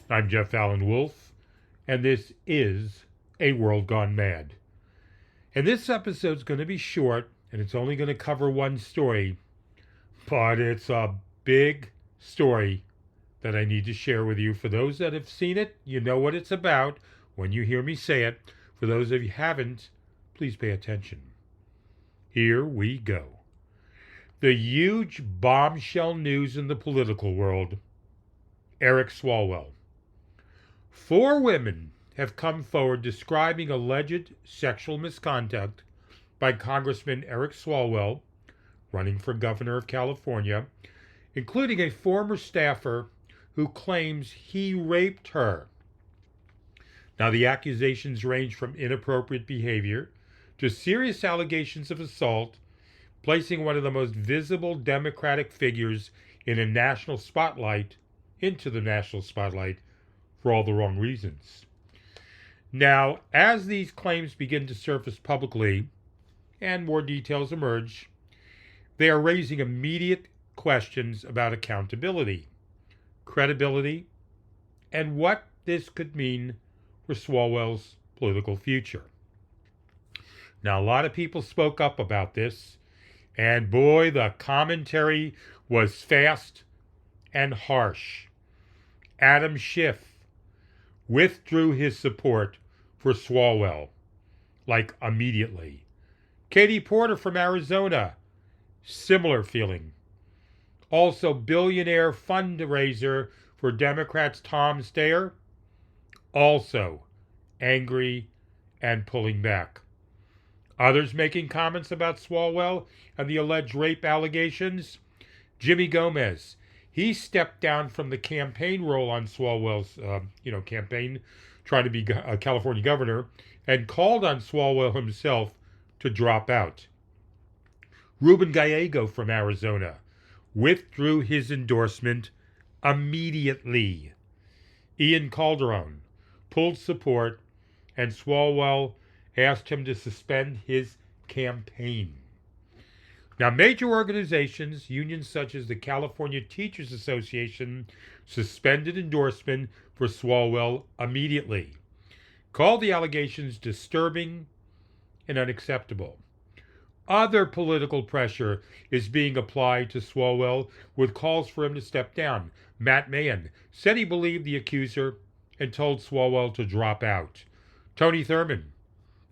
I'm Jeff Allen Wolf, and this is A World Gone Mad. And this episode's going to be short, and it's only going to cover one story, but it's a big story that I need to share with you. For those that have seen it, you know what it's about when you hear me say it. For those of you who haven't, please pay attention. Here we go. The huge bombshell news in the political world. Eric Swalwell. 4 women have come forward describing alleged sexual misconduct by Congressman Eric Swalwell, running for governor of California, including a former staffer who claims he raped her. Now, the accusations range from inappropriate behavior to serious allegations of assault, placing one of the most visible Democratic figures in a national spotlight into the national spotlight for all the wrong reasons. Now, as these claims begin to surface publicly and more details emerge, they are raising immediate questions about accountability, credibility, and what this could mean for Swalwell's political future. Now, a lot of people spoke up about this, and boy, the commentary was fast and harsh. Adam Schiff withdrew his support for Swalwell, like immediately. Katie Porter from Arizona, similar feeling. Also, billionaire fundraiser for Democrats Tom Steyer, also angry and pulling back. Others making comments about Swalwell and the alleged rape allegations. Jimmy Gomez, he stepped down from the campaign role on Swalwell's campaign, trying to be a California governor, and called on Swalwell himself to drop out. Ruben Gallego from Arizona withdrew his endorsement immediately. Ian Calderon pulled support, and Swalwell asked him to suspend his campaign. Now, major organizations, unions such as the California Teachers Association, suspended endorsement for Swalwell immediately, called the allegations disturbing and unacceptable. Other political pressure is being applied to Swalwell with calls for him to step down. Matt Mahan said he believed the accuser and told Swalwell to drop out. Tony Thurmond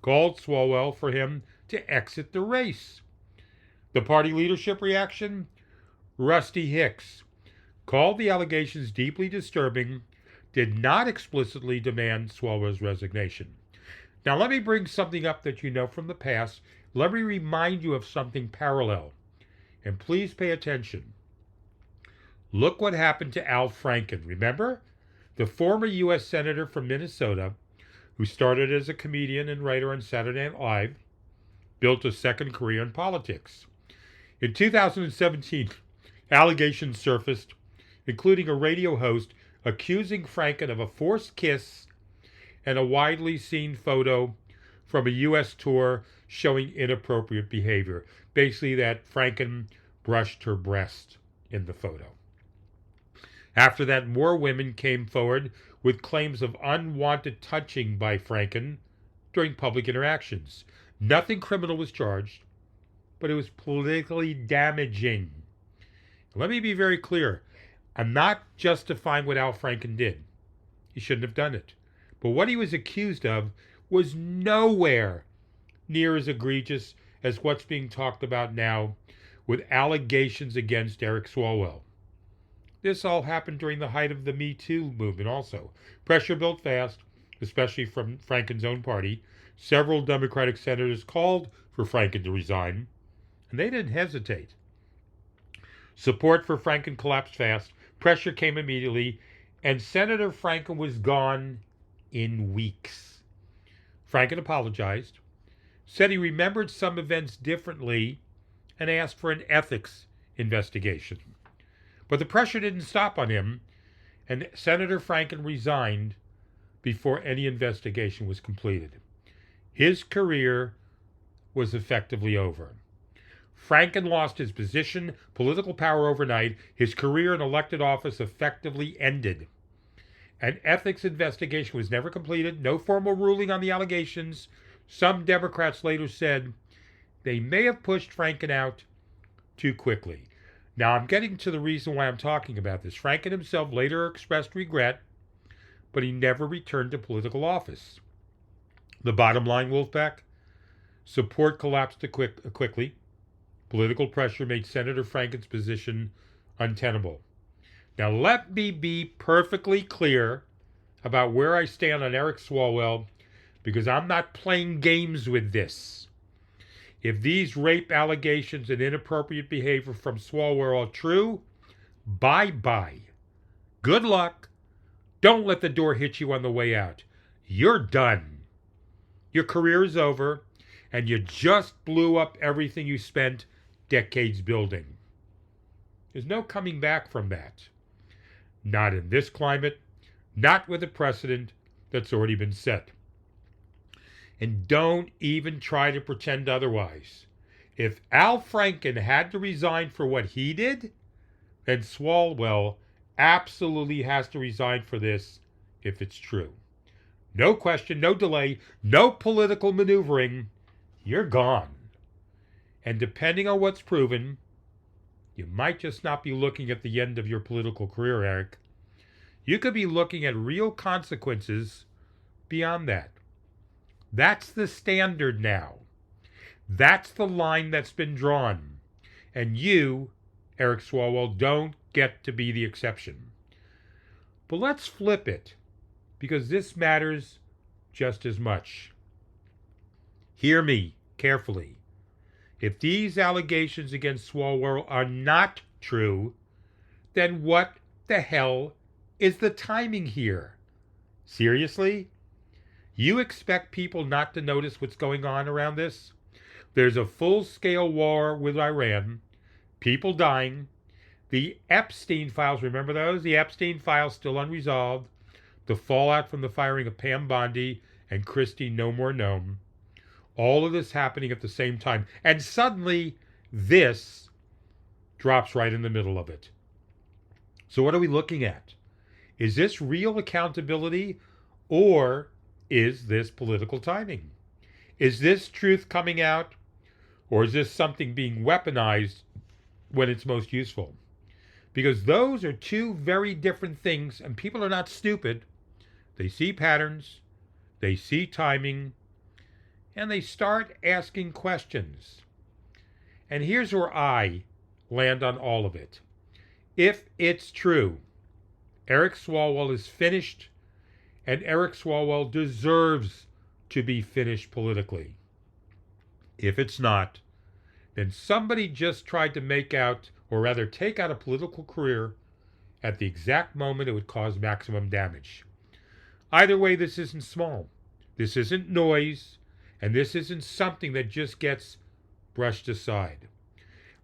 called Swalwell for him to exit the race. The party leadership reaction? Rusty Hicks called the allegations deeply disturbing, did not explicitly demand Swalwell's resignation. Now, let me bring something up that you know from the past. Let me remind you of something parallel. And please pay attention. Look what happened to Al Franken. Remember? The former U.S. Senator from Minnesota, who started as a comedian and writer on Saturday Night Live, built a second career in politics. In 2017, allegations surfaced, including a radio host accusing Franken of a forced kiss and a widely seen photo from a U.S. tour showing inappropriate behavior. Basically, that Franken brushed her breast in the photo. After that, more women came forward with claims of unwanted touching by Franken during public interactions. Nothing criminal was charged, but it was politically damaging. Let me be very clear. I'm not justifying what Al Franken did. He shouldn't have done it. But what he was accused of was nowhere near as egregious as what's being talked about now with allegations against Eric Swalwell. This all happened during the height of the Me Too movement also. Pressure built fast, especially from Franken's own party. Several Democratic senators called for Franken to resign, and they didn't hesitate. Support for Franken collapsed fast. Pressure came immediately, and Senator Franken was gone in weeks. Franken apologized, said he remembered some events differently, and asked for an ethics investigation. But the pressure didn't stop on him, and Senator Franken resigned before any investigation was completed. His career was effectively over. Franken lost his position, political power overnight. His career in elected office effectively ended. An ethics investigation was never completed, no formal ruling on the allegations. Some Democrats later said they may have pushed Franken out too quickly. Now, I'm getting to the reason why I'm talking about this. Franken himself later expressed regret, but he never returned to political office. The bottom line, Wolfpack, support collapsed quickly. Political pressure made Senator Franken's position untenable. Now, let me be perfectly clear about where I stand on Eric Swalwell, because I'm not playing games with this. If these rape allegations and inappropriate behavior from Swalwell are true, bye-bye. Good luck. Don't let the door hit you on the way out. You're done. Your career is over, and you just blew up everything you spent decades building. There's no coming back from that. Not in this climate, not with a precedent that's already been set. And don't even try to pretend otherwise. If Al Franken had to resign for what he did, then Swalwell absolutely has to resign for this if it's true. No question, no delay, no political maneuvering. You're gone. And depending on what's proven, you might just not be looking at the end of your political career, Eric. You could be looking at real consequences beyond that. That's the standard now. That's the line that's been drawn. And you, Eric Swalwell, don't get to be the exception. But let's flip it, because this matters just as much. Hear me carefully. If these allegations against Swalwell are not true, then what the hell is the timing here? Seriously? You expect people not to notice what's going on around this? There's a full-scale war with Iran, people dying, the Epstein files, remember those? The Epstein files still unresolved, the fallout from the firing of Pam Bondi and Christy No More Gnome. All of this happening at the same time. And suddenly, this drops right in the middle of it. So what are we looking at? Is this real accountability, or is this political timing? Is this truth coming out, or is this something being weaponized when it's most useful? Because those are two very different things, and people are not stupid. They see patterns, they see timing, and they start asking questions. And here's where I land on all of it. If it's true, Eric Swalwell is finished, and Eric Swalwell deserves to be finished politically. If it's not, then somebody just tried to make out, or rather take out, a political career at the exact moment it would cause maximum damage. Either way, this isn't small. This isn't noise, and this isn't something that just gets brushed aside.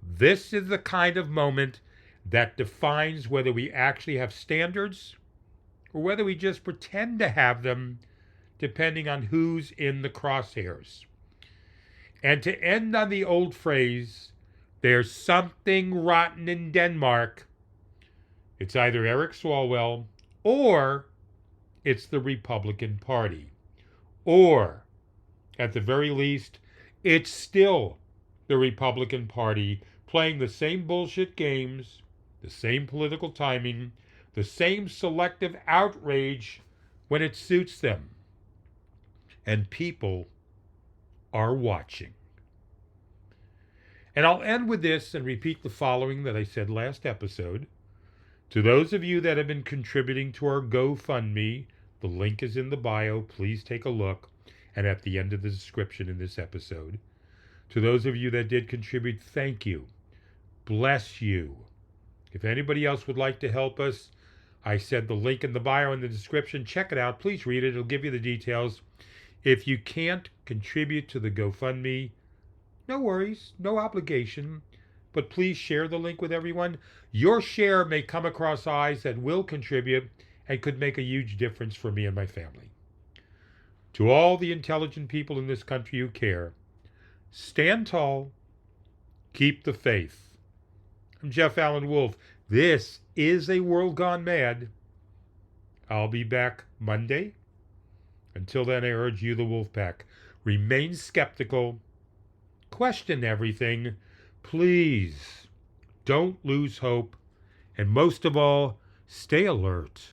This is the kind of moment that defines whether we actually have standards or whether we just pretend to have them, depending on who's in the crosshairs. And to end on the old phrase, there's something rotten in Denmark, it's either Eric Swalwell or it's the Republican Party. Or, at the very least, it's still the Republican Party playing the same bullshit games, the same political timing, the same selective outrage when it suits them. And people are watching. And I'll end with this and repeat the following that I said last episode. To those of you that have been contributing to our GoFundMe, the link is in the bio. Please take a look, and at the end of the description in this episode. To those of you that did contribute, thank you. Bless you. If anybody else would like to help us, I said the link in the bio in the description. Check it out. Please read it. It'll give you the details. If you can't contribute to the GoFundMe, no worries, no obligation, but please share the link with everyone. Your share may come across eyes that will contribute and could make a huge difference for me and my family. To all the intelligent people in this country who care, stand tall, keep the faith. I'm Jeff Allen Wolf. This is A World Gone Mad. I'll be back Monday. Until then, I urge you, the Wolfpack, remain skeptical, question everything, please don't lose hope, and most of all, stay alert.